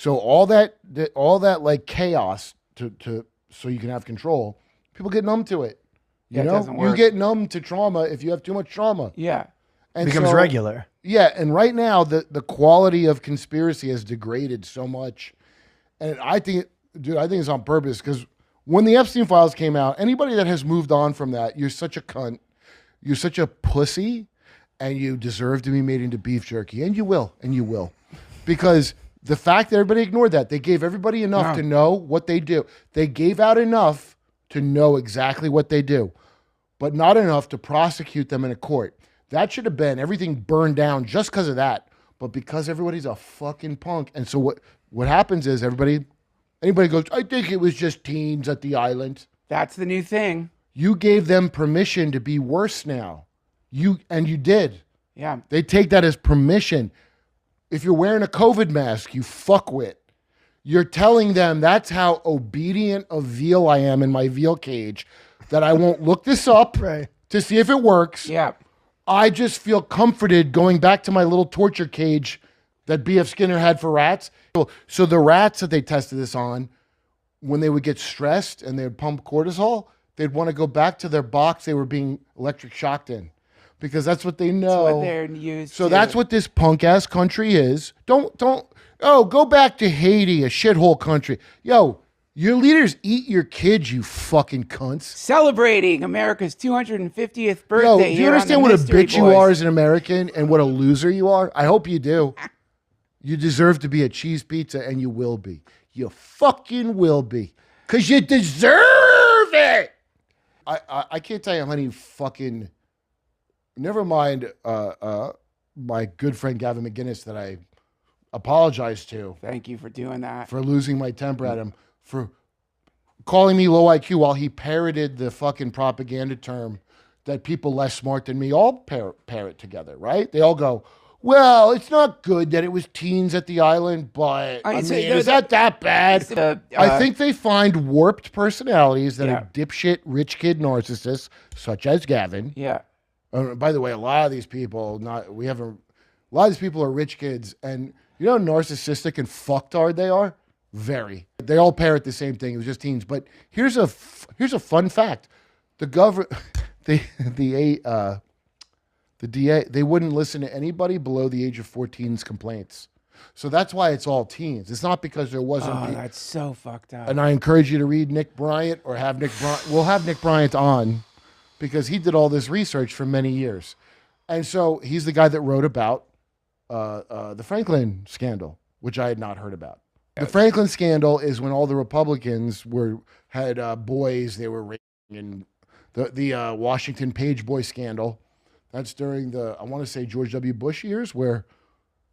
So all that like chaos so you can have control, people get numb to it. You It know, doesn't work. you get numb to trauma if you have too much trauma. Yeah. And Becomes regular. Yeah, and right now the quality of conspiracy has degraded so much, and I think it's on purpose because when the Epstein files came out, anybody that has moved on from that, you're such a cunt, you're such a pussy, and you deserve to be made into beef jerky, and you will, because the fact that everybody ignored that, they gave everybody enough to know what they do. They gave out enough to know exactly what they do, but not enough to prosecute them in a court. That should have been everything burned down just because of that. But because everybody's a fucking punk. And so what happens is anybody goes, I think it was just teens at the island. That's the new thing. You gave them permission to be worse now. You did. Yeah. They take that as permission. If you're wearing a COVID mask, you fuckwit. You're telling them that's how obedient of veal I am in my veal cage, that I won't look this up to see if it works. Yeah. I just feel comforted going back to my little torture cage that B.F. Skinner had for rats. So the rats that they tested this on, when they would get stressed and they would pump cortisol, they'd want to go back to their box they were being electric shocked in, because that's what they know. That's what they're used So to. that's what this punk ass country is. Go back to Haiti, a shithole country. Yo, your leaders eat your kids, you fucking cunts. Celebrating America's 250th birthday. Yo, do you here on understand the what a Mystery bitch you Boys. are as an American and what a loser you are? I hope you do. You deserve to be a cheese pizza, and you will be. You fucking will be. Because you deserve it. I can't tell you how many fucking... Never mind my good friend Gavin McGinnis that I apologize to. Thank you for doing that. For losing my temper at him. For calling me low IQ while he parroted the fucking propaganda term that people less smart than me all parrot together, right? They all go, well, it's not good that it was teens at the island, but is that bad? I think they find warped personalities that are dipshit rich kid narcissists, such as Gavin. Yeah. By the way, a lot of these people are rich kids, and you know how narcissistic and fucktard they are? Very. They all parrot the same thing. It was just teens. But here's a fun fact: the DA, they wouldn't listen to anybody below the age of 14's complaints. So that's why it's all teens. It's not because there wasn't. Oh, that's so fucked up. And I encourage you to read Nick Bryant or have Nick Bryant. We'll have Nick Bryant on because he did all this research for many years. And so he's the guy that wrote about the Franklin scandal, which I had not heard about. The Franklin scandal is when all the Republicans had boys they were raping, and the Washington Page boy scandal. That's during the, I want to say, George W. Bush years, where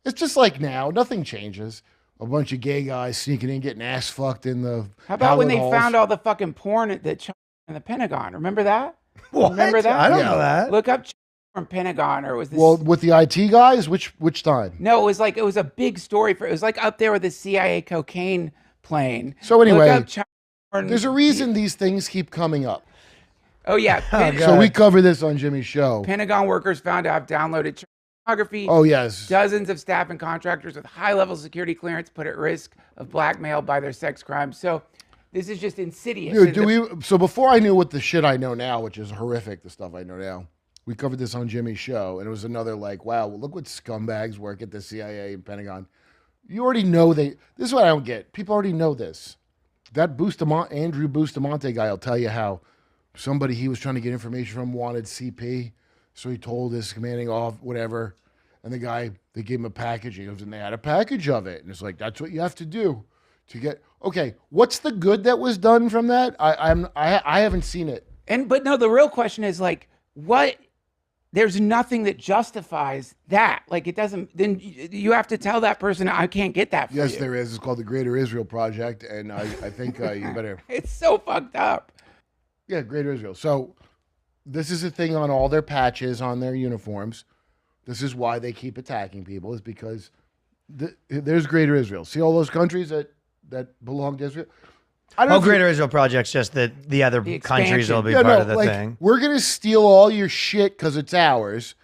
it's just like now, nothing changes. A bunch of gay guys sneaking in, getting ass fucked in the How about when they halls. found all the fucking porn that in the Pentagon? Remember that? What? Remember that? I don't know that. Look up from Pentagon, or was this? Well, with the IT guys, which time? No, it was a big story it was like up there with the CIA cocaine plane. So anyway, Look up porn. There's a reason these things keep coming up. Oh yeah. So we cover this on Jimmy's show. Pentagon workers found to have downloaded child pornography. Oh yes. Dozens of staff and contractors with high-level security clearance put at risk of blackmail by their sex crimes. So this is just insidious. Dude, so before I knew what the shit I know now, which is horrific, the stuff I know now, we covered this on Jimmy's show, and it was another like, wow, look what scumbags work at the CIA and Pentagon. You already know this is what I don't get. People already know this. That Andrew Bustamante guy will tell you how somebody he was trying to get information from wanted CP, so he told his commanding off whatever, and the guy, they gave him a package. He goes, and they had a package of it, and it's like, that's what you have to do to get. Okay, what's the good that was done from that? I haven't seen it. But no, the real question is like, what? There's nothing that justifies that. Like it doesn't. Then you have to tell that person, I can't get that for you. Yes, there is. It's called the Greater Israel Project, and I think you better. It's so fucked up. Yeah, Greater Israel. So this is a thing on all their patches on their uniforms. This is why they keep attacking people, is because there's Greater Israel. See all those countries that belong to Israel? Greater Israel Project's just that the other countries will be part of the thing. We're going to steal all your shit because it's ours.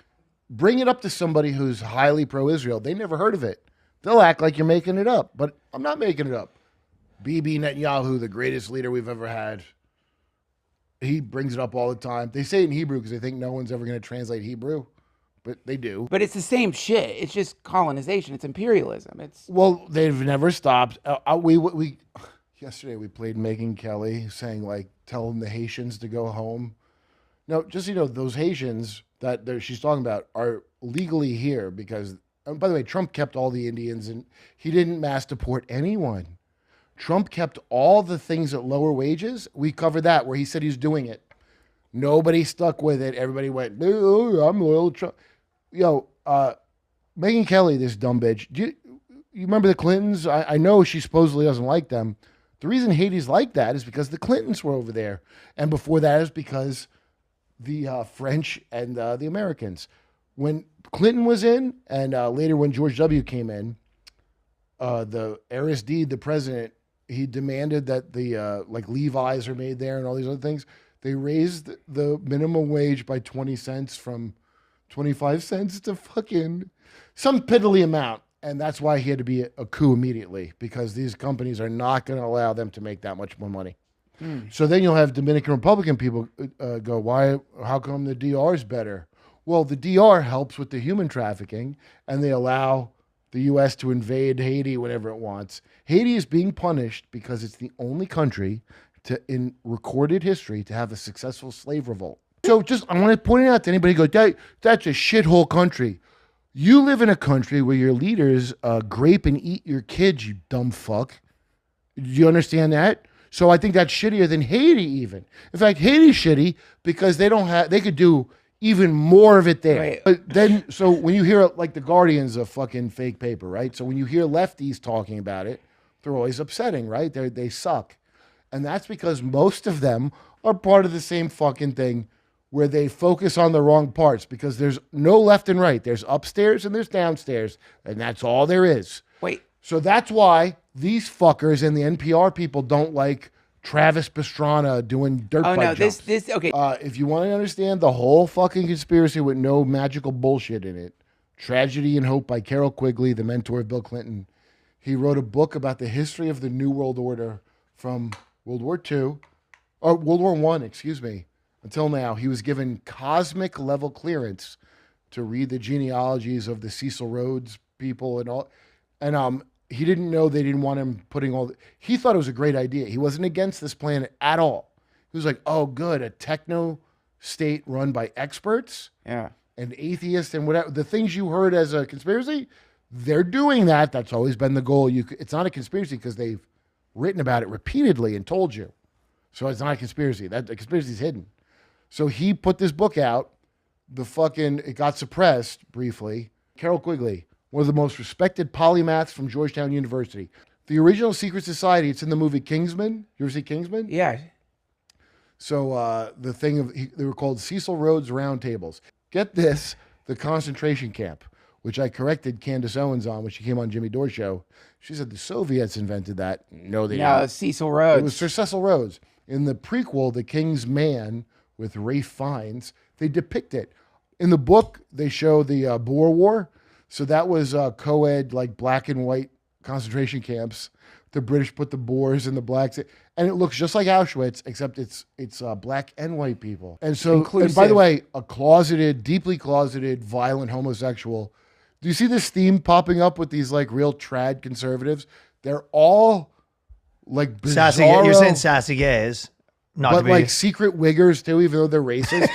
Bring it up to somebody who's highly pro-Israel. They never heard of it. They'll act like you're making it up, but I'm not making it up. Bibi Netanyahu, the greatest leader we've ever had. He brings it up all the time. They say it in Hebrew because they think no one's ever going to translate Hebrew, but they do. But it's the same shit. It's just colonization. It's imperialism. Well, they've never stopped. We yesterday we played Megyn Kelly saying like, telling the Haitians to go home. No, just so you know, those Haitians that she's talking about are legally here because, and by the way, Trump kept all the Indians and he didn't mass deport anyone. Trump kept all the things at lower wages. We covered that where he said he's doing it. Nobody stuck with it. Everybody went, oh, I'm loyal to Trump. Megyn Kelly, this dumb bitch. You remember the Clintons? I know she supposedly doesn't like them. The reason Haiti's like that is because the Clintons were over there. And before that is because the French and the Americans. When Clinton was in, and later when George W. came in, the heiress deed, the president, he demanded that the like Levi's are made there and all these other things. They raised the minimum wage by 20 cents from 25 cents to fucking some piddly amount. And that's why he had to be a coup immediately, because these companies are not going to allow them to make that much more money. So then you'll have Dominican Republican people go, why? How come the DR is better? Well, the DR helps with the human trafficking, and they allow the U.S. to invade Haiti whenever it wants. Haiti is being punished because it's the only country in recorded history to have a successful slave revolt. So I want to point it out to anybody who goes, that's a shithole country. You live in a country where your leaders grape and eat your kids, you dumb fuck. Do you understand that? So I think that's shittier than Haiti even. In fact, Haiti's shitty because they could do even more of it there. Right. But then, so when you hear like the Guardian's a fucking fake paper, right? So when you hear lefties talking about it, they're always upsetting, right? They suck. And that's because most of them are part of the same fucking thing where they focus on the wrong parts, because there's no left and right. There's upstairs and there's downstairs, and that's all there is. Wait. So that's why these fuckers and the NPR people don't like Travis Pastrana doing dirt bike jumps. Okay. If you want to understand the whole fucking conspiracy with no magical bullshit in it, Tragedy and Hope by Carol Quigley, the mentor of Bill Clinton. He wrote a book about the history of the New World Order from World War II, or World War I, excuse me, until now. He was given cosmic level clearance to read the genealogies of the Cecil Rhodes people and all. And he didn't know they didn't want him putting all. He thought it was a great idea. He wasn't against this plan at all. He was like, oh, good, a techno state run by experts, Yeah. and atheists and whatever. The things you heard as a conspiracy, they're doing that. That's always been the goal. It's not a conspiracy because they've written about it repeatedly and told you. So it's not a conspiracy. The conspiracy is hidden. So he put this book out. It got suppressed briefly. Carol Quigley, one of the most respected polymaths from Georgetown University. The original secret society, it's in the movie Kingsman. You ever see Kingsman? Yeah. So they were called Cecil Rhodes Round Tables. Get this, the concentration camp, which I corrected Candace Owens on when she came on Jimmy Dore's show. She said the Soviets invented that. No, they didn't. No, Cecil Rhodes. It was Sir Cecil Rhodes. In the prequel, The King's Man, with Ralph Fiennes, they depict it. In the book, they show the Boer War. So that was co-ed, like black and white concentration camps. The British put the Boers and the blacks, and it looks just like Auschwitz, except it's black and white people. And so, and by the way, a deeply closeted, violent homosexual. Do you see this theme popping up with these like real trad conservatives? They're all like bizarro, sassy. You're saying sassy gays, but like secret wiggers too, even though they're racist.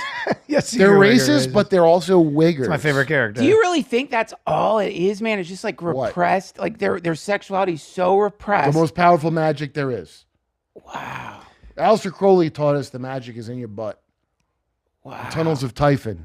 Yes, they're racist, but they're also wiggers. It's my favorite character. Do you really think that's all it is, man? It's just like repressed. Like their sexuality is so repressed. The most powerful magic there is. Wow. Aleister Crowley taught us the magic is in your butt. Wow. Tunnels of Typhon.